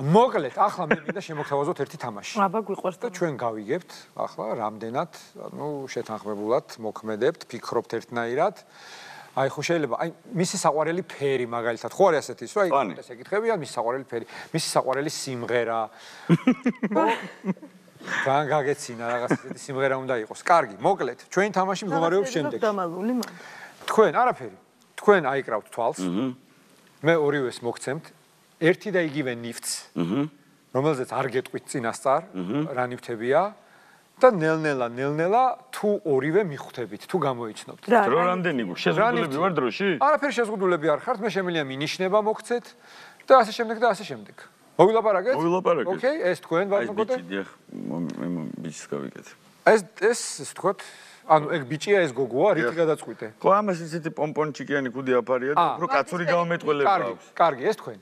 მოკლედ, ახლა მე მინდა შემოგთავაზოთ ერთი თამაში. აბა გვიყვარს და ჩვენ გავიგებთ ახლა რამდენად, შეთანხმებულად მოქმედებთ, ფიქრობთ ერთნაირად. აი ხო შეიძლება, აი მისი საყვარელი ფერი მაგალითად, ხო არის ასეთი ის, რომ აი ეს ეკითხებიან მისი საყვარელი ფერი, მისი საყვარელი სიმღერა. ძალიან გაგეცინა რაღაც ესეთი სიმღერა უნდა იყოს. კარგი, მოკლედ, ჩვენი თამაში მდგომარეობს შემდეგ. თქვენ არაფერი. თქვენ აიკრავთ თვალს. მე ორივეს მოგცემთ. ერთი და იგივე ნივთს, რომელზეც არ გეტყვით წინასწარ, რა ნივთებია და ნელ-ნელა თუ ორივე მიხვდებით, თუ გამოიცნობთ. დრო რამდენი გქონდა? შეზღუდულები ვარ დროში? არაფერი შეზღუდულები არ ხართ, მე შემიძლია მინიშნება მოგცეთ და ასე შემდეგ და ასე შემდეგ. მოგვილაპარაკეთ? მოგვილაპარაკეთ. ოკეი, ეს თქვენ ვარსკოტე? ბიჭი, დიახ, მე ბიჭს გავიკეთე. ეს თქვათ, ანუ ეგ ბიჭია, ეს გოგოა, რითი გადაწყვიტე? ხო, ამას ისეთი პომპონჩიკიანი კუდი აფარია და უფრო კაცური გამომეტყველება აქვს. კარგი, ეს თქვენ.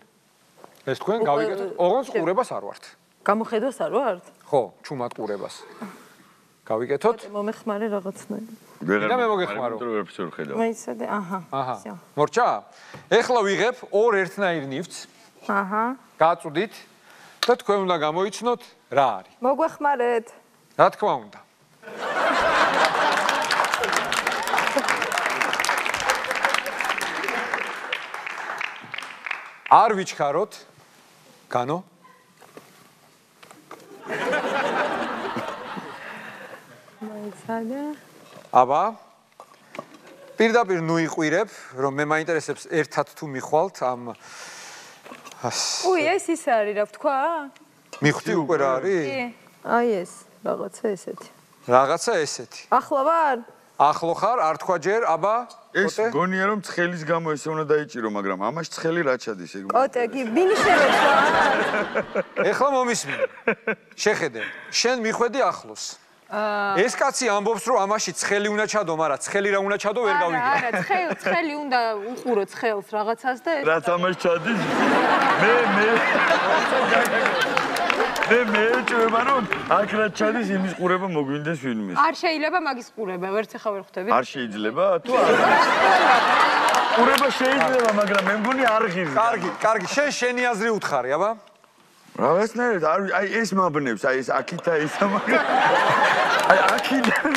ეს თქვენ გავიგეთ, ოღონდ ყურებას არ ვართ. გამოხედოს არ ვართ? ხო, ჩუმად ყურებას. გავიგეთოთ? მომეხმარე რაღაცნაირად. და მე მოგეხმარო. მე ისედე, აჰა. მორჩა? ეხლა ვიღებ ორ ერთნაირ ნივთს. გაწვდით და თქვენ უნდა გამოიცნოთ რა არის. მოგვეხმარეთ. რა თქმა უნდა. არ ვიჩქაროთ. განო? მაიცადა. აბა. პირდაპირ ნუ იყვირებ, რომ მე მაინტერესებს ერთად თუ მიხვალთ ამ უი, ეს ის არის, რა ვთქვა? მიხვდი უკვე რა არის? აი ეს, რაღაცა ესეთი. რაღაცა ესეთი. ახლა ვარ? ახლო ხარ, არ თქვა ჯერ, აბა. ეს გონია რომ ცხელის გამო ესე უნდა დაიჭირო, მაგრამ ამაში ცხელი რა ჩადის ეგ? კოტე, მინიშნებს რა? ეხლა მომისმინე. შეხედე, შენ მიხვედი ახლოს. ეს კაცი ამბობს, რომ ამაში ცხელი უნდა ჩადო, მაგრამ ცხელი რა უნდა ჩადო, ვერ გავიგე. არა, ცხელი უნდა უყურო ცხელს რაღაცას და ეს რაც ამაში ჩადის? მე ჭირდება რომ აქ რა ჩადის იმის ყურება მოგვინდეს ვინმეს. არ შეიძლება მაგის ყურება, ვერც ახლა ვერ ხვდები. არ შეიძლება? თუ არა. ყურება შეიძლება, მაგრამ მე მგონი არ ღირს. კარგი, შენი აზრი უთხარი, აბა. რაღაცნაირად, აი ეს მაბნევს, აი ეს აქითა ისა, მაგრამ აი აქიდან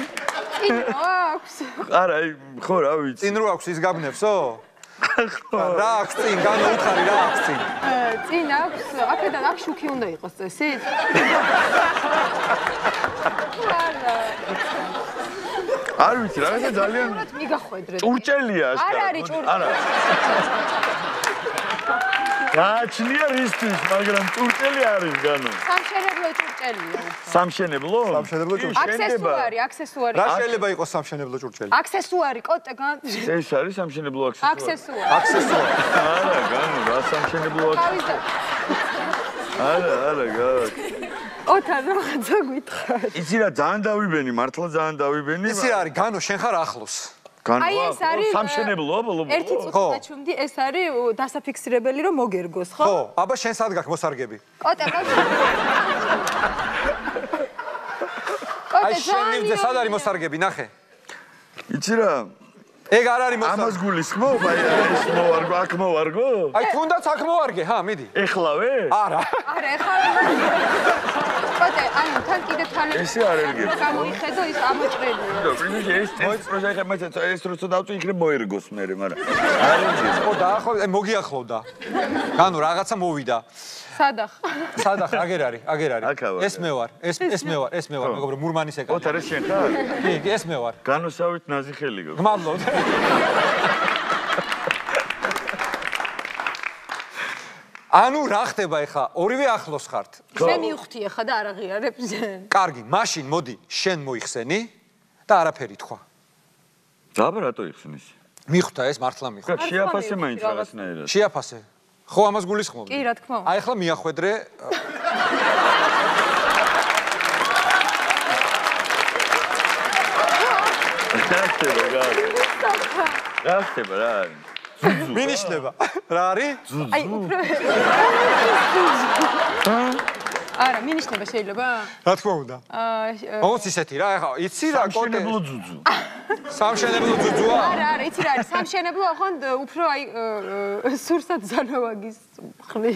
წინ აქვს. არა, ხო რა ვიცი. წინ რო აქვს ის გაბნევსო? რა აქვს წინ, განო უთხარი რა აქვს წინ? წინ აქვს, აქედან აქ შუქი უნდა იყოს წესით? არ ვიცი, რაღაცა ძალიან მიგახვედრეთ. ჭურჭელია არ აშკარად. არის ჭურჭელი. არა. გააჩნია რისთვის, მაგრამ ჭურჭელი არის განო. სამშენებლო ჭურჭელია. სამშენებლო? სამშენებლო ჭურჭელი. აქსესუარი. რა შეიძლება იყოს სამშენებლო ჭურჭელი? აქსესუარი, კოტე გან. ეს არის სამშენებლო აქსესუარი. აქსესუარი. არა, განო, რა სამშენებლო აქსესუარი. არა, გავაკ. ოთან რაღაცა გითხარ. იცი რა, ძალიან დავიბენი, მართლა ძალიან დავიბენი. იცი რა არის, განო, შენ ხარ ახლოს. აი ეს არის სამშენებლო, ერთი წუთი დაჩვენდი, ეს არის დასაფიქსირებელი რომ მოგერგოს, ხო? ხო, აბა შენ სად გაქვს მოსარგები? კოტე, აი შენ ნივთზე სად არის მოსარგები, ნახე. იცი რა, ეგ არ არის მოსარგები. ამას გულისხმობ, აი ეს მოვარგო, აქ მოვარგო? აი თუნდაც აქ მოვარგე, მიდი. ეხლავე? არა, ეხლა კოტე, ანუ თან კიდე თალები. ესე არ ერგებს. გამოიხედო ის ამოჭრელია. პრინციპი ეს პროჟექტი მაინც ეს როცა დავწვი იქნებ მოერგოს მე, მაგრამ არ ერგებს. ხო, დაახლოებით მოგიახლოვდა. განო, რაღაცა მოვიდა. სადახ, აგერ არის. ეს მე ვარ, მეგობრო მურმანის ეკა. ოთარ ეს შენ ხარ? კი, ეს მე ვარ. განოსავით ნაზი ხელი გქონდა. გმადლობთ. ანუ რა ხდება ეხლა? ორივე ახლოს ხართ. შენ მივხვდი ეხლა და არ აღიარებ ზენ. კარგი, მაშინ მოდი, შენ მოიხსენი და არაფერი თქვა. დაბა რატო იხსნის? მიხვდა ეს მართლა მიხვდა. შეაფასე მაინც რაღაცნაირად. შეაფასე. ხო, ამას გულისხმობ. კი, რა თქმა უნდა. აი ახლა მიახვედრე. რა ხდება რა არის? მინიშნება. რა არის? აი, უფრო არა, მინიშნება შეიძლება? რა თქმა უნდა. ოს ისეთი რა, ახლა იცი რა კოტე. სამშენებლო ძუძუ. სამშენებლო ძუძუა? არა, იცი რა არის, სამშენებლო ახონ უფრო აი სურსათ ზანავაგის ხმი.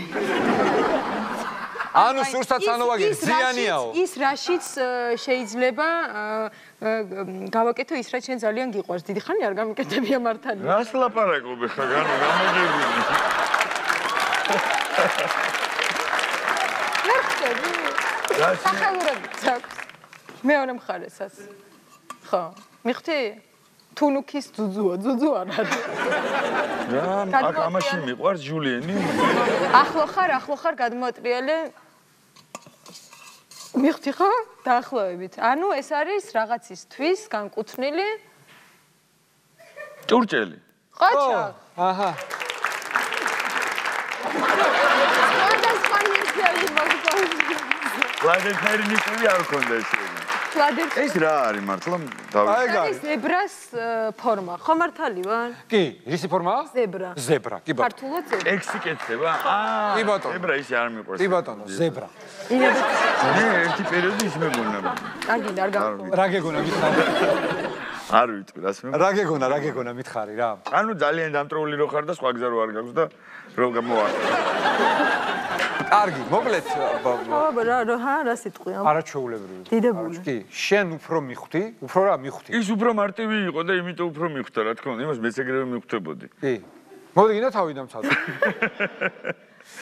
ანუ სურსაც ანოვაგერი ზიანიაო. ის რაშიც შეიძლება გავაკეთო ის რაც შენ ძალიან გიყვარს. დიდი ხანი არ გამიკეთებია მართალი. რას ლაპარაკობ ხა გამოგებული. სახელურებიც აქვს. მეორე მხარესაც. ხო, მიხდი? თუნუქის ძუძუ არ არის. აქ ამაში მიყვარს ჟულიენი. ახლო ხარ გადმოატრიალე. მიხდი ხო? დაახლოებით. ანუ ეს არის რაღაცისთვის განკუთვნილი ჭურჭელი. ყოჩა. აჰა. ლადერფერი ნიკები არ ქონდა ესე. ეს რა არის მართლა? აი ზებრას ფორმა. ხო მართალი ვარ? კი, რისი ფორმაა? ზებრა. ზებრა, კი ბატონო. ქართულად ზებრა. ექსი კეთდება? კი ბატონო. ზებრა ისე არ მიყვარს. კი ბატონო, ზებრა. მე ერთი პერიოდი ის მეგონა. აგი არ გამო. რა გეგონა მითხარი? არ ვიცი რას მე. რა გეგონა მითხარი რა? ანუ ძალიან დამტრეული რო ხარ და სხვა გზა რო არ გაქვს და რო გამოვა. კარგი, მოკლედ რა სიტყვია? არაჩვეულებრივი. დიდებული. კი, შენ უფრო მიხვდი, უფრო რა მიხვდი? ის უფრო მარტივი იყო და იმიტომ უფრო მიხვდა, რა თქმა უნდა, იმას მეც ეგრევე მიხვდებოდი. კი. მოდი გინდა თავი დამცადო.